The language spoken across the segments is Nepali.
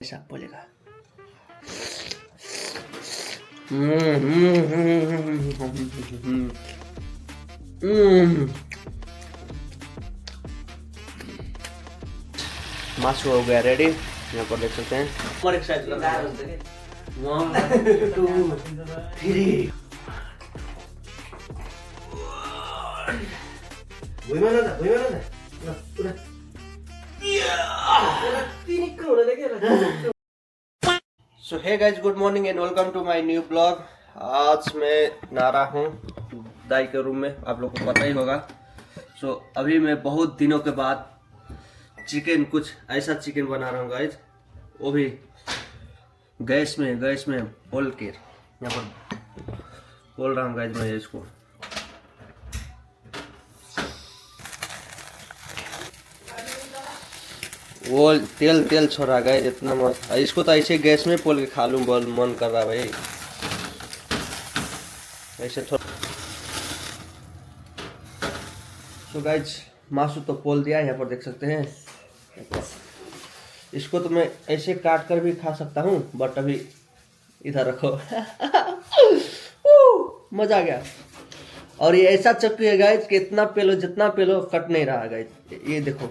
ऐसा बोलेगा। मासू हो गया रेडी, यहाँ पर देख सकते हैं। और एक side 1 2 3 so hey guys, good morning and welcome to my new blog. आज मैं नहा रहा हूँ दाई के रूम में, आप लोग को पता ही होगा। सो अभी मैं बहुत दिनों के बाद चिकन, कुछ ऐसा चिकन बना रहा हूँ गाइज, वो भी गैस में बोल के यहाँ पर बोल रहा हूँ गाइज मैं इसको। वो तेल छोड़ा गए इतना मस्त, इसको तो ऐसे गैस में पोल के खा लूँ, बोल मन कर रहा भाई ऐसे थोड़ा। तो गाइज मासू तो पोल दिया है, यहाँ पर देख सकते हैं। इसको तो मैं ऐसे काट कर भी खा सकता हूँ, बट अभी इधर रखो। मजा आ गया। और ये ऐसा चक्कू है गाइज कि इतना पेलो जितना पेलो कट नहीं रहा गाइज। ये देखो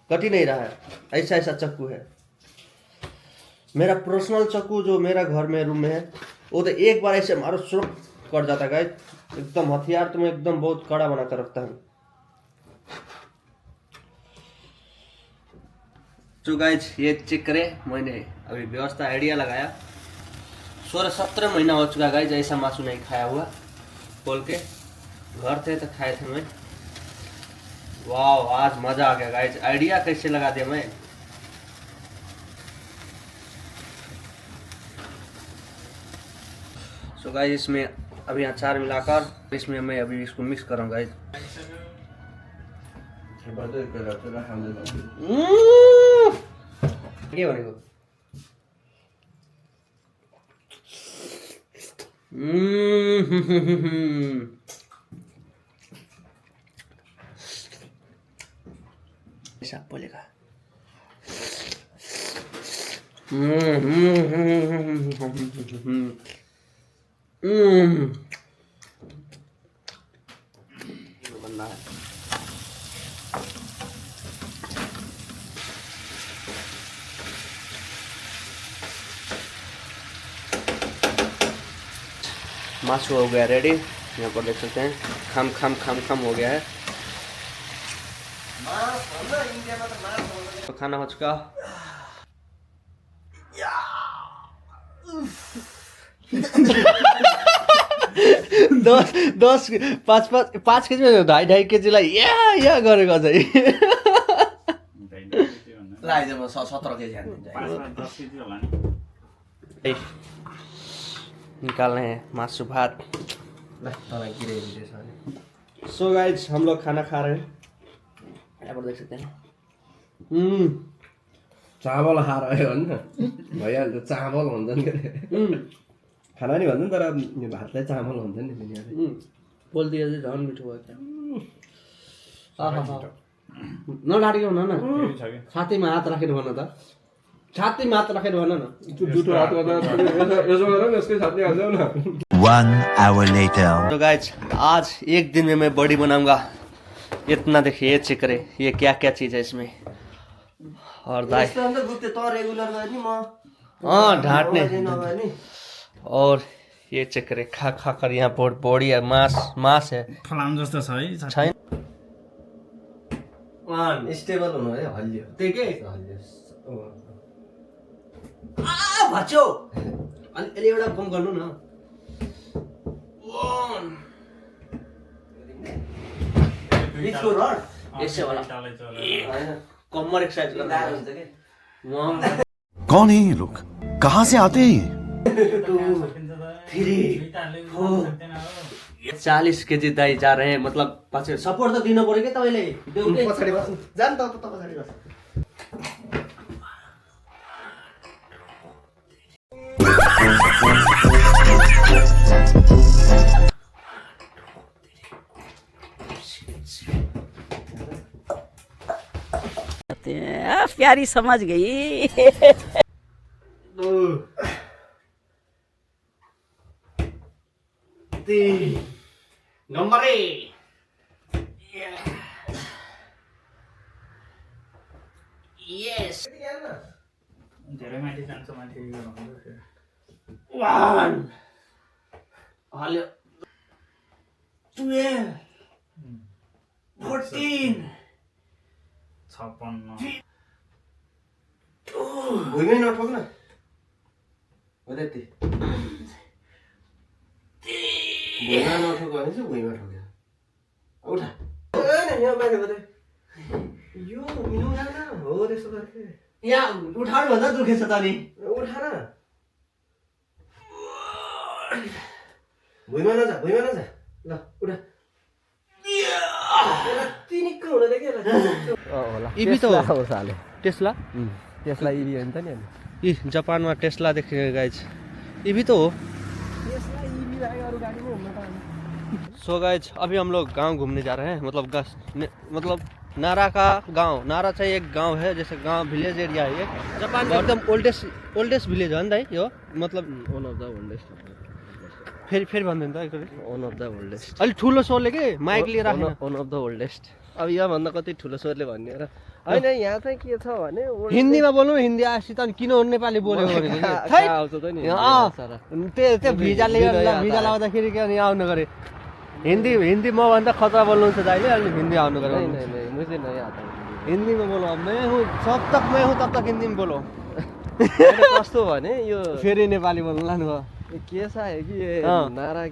कट ही नहीं रहा है, ऐसा चक्कू है। मेरा पर्सनल चक्कू जो मेरा घर में रूम में है, वो तो एक बार ऐसे मारो सुरक कट जाता है गाइज। एकदम हथियार तो मैं एकदम बहुत कड़ा बना कर रखता हूँ। तो गाइज ये चेक करें, मैंने अभी व्यवस्था आइडिया लगाया। 16-17 महीना हो चुका गाइज ऐसा मासू नहीं खाया हुआ। बोल के घर थे तो खाए थे मैं। वाह, आज मजा आ गया गाइज। आइडिया कैसे लगा दिया मैं। सो गाइज इसमें अभी अचार मिलाकर इसमें मैं अभी इसको मिक्स करूँगा गाइज। के भनेको ऐसा बोलेगा। बनना है। मासू हो गया रेडी, यहाँ पर देख सकते हैं। खम हो गया है। तो खाना हो चुका। दस 5 केजी में 2.5 केजीलाई या गरेको चाहिँ 17 केजी निकालने हैं मासू भात। सो गाइज हम लोग खाना खा रहे हैं, यहाँ पर देख सकते हैं। चावल खा रहे हो नि भइहाल्छ, चावल हुन्छ नि खाना नि भन्छ नि, तर यो भातलाई चामल हुन्छ नि। बोलिदियो चाहिँ झन् मिठो भयो क्या। नडाटेको हुन न, छातीमा हात राखेर भन त, छातीमा हात राखेर भन न। जुठो हात गर्दा यसो गर न, यसकै छाती हाल्छौ न। 1 hour later. तो गाइज आज एक दिन में मैं बॉडी बनाऊंगा। इतना देखिए, ये चेक करे ये क्या क्या चीज है इसमें। और दाई हाँ ढांटने। और ये चेक करे खा कर यहाँ बॉडी है, मांस है। फलाम जस्तो छ है छैन। स्टेबल हुनु है, हल्लियो त्यही के हल्लियो। भाच्यो अलि एउटा कम गर्नु न। बिचको रड यसै होला, कम्मर एक्सरसाइज गर्दा हुन्छ के। कौन है ये लोग, कहाँ से आते हैं ये? 3 4 40 केजी दाई जा रहे हैं, मतलब पछि सपोर्ट त दिनु पर्यो के तपाईले। पछाडि बस्नु जान त पछाडि बस। प्यारी समझ गई। 2 3 गम्बरे यस धेरै माथि जान्छ माथि यो भन्दै 1 हाल्यो 12 14 56 भुइँमै नठोक न हो त्यति भुइँमा नठोक भने चाहिँ भुइँमा ठोक्यो उठा यहाँ माथि मात्रै यो मिलाउन हो त्यसो गर्थे यहाँ उठाउनु भन्दा दुखेछ त नि उठा न भुइँमा नजा ल उठा तिनिक्क हुन दे के होला इभी त हो साले टेस्ला त्यसलाई इभी हो नि त नि इ जापानमा टेस्ला देखेको गाइज इभी तो हो। त्यसलाई इभी लाग्यो अरू गाडी पो हुन त सो गाइज अभी हम लोग गांव घूमने जा रहे हैं मतलब नारा का गांव। नारा चाहिँ एक गांव है, जैसे गांव विलेज एरिया है ये जापान में एकदम ओल्डेस्ट विलेज हो नि त यो, मतलब वन अफ द ओल्डेस्ट फेरि भन्दैन त एकचोटि वन अफ द ओल्डेस्ट अलि ठुलो स्वरले के माइक लिएर राखेन। वन अफ द ओल्डेस्ट अब यहाँभन्दा कति ठुलो स्वरले भन्ने र होइन यहाँ चाहिँ के छ भने हिन्दीमा बोल्नु, हिन्दी आएपछि त किन नेपाली बोलेको भने आउँछ त नि त्यो भिजाले भिजा लगाउँदाखेरि के आउनु गरे हिन्दी मभन्दा खतरा बोल्नुहुन्छ दाइले, अनि हिन्दी आउनु गरे मुझे नहीं आता हिंदी में बोलो। मैं हूँ जब तक मैं हूँ तब तक हिंदी में बोलो। कस्तो भने यो फेरि नेपाली बोल्नु लानु भयो के छ है कि अँ। नारा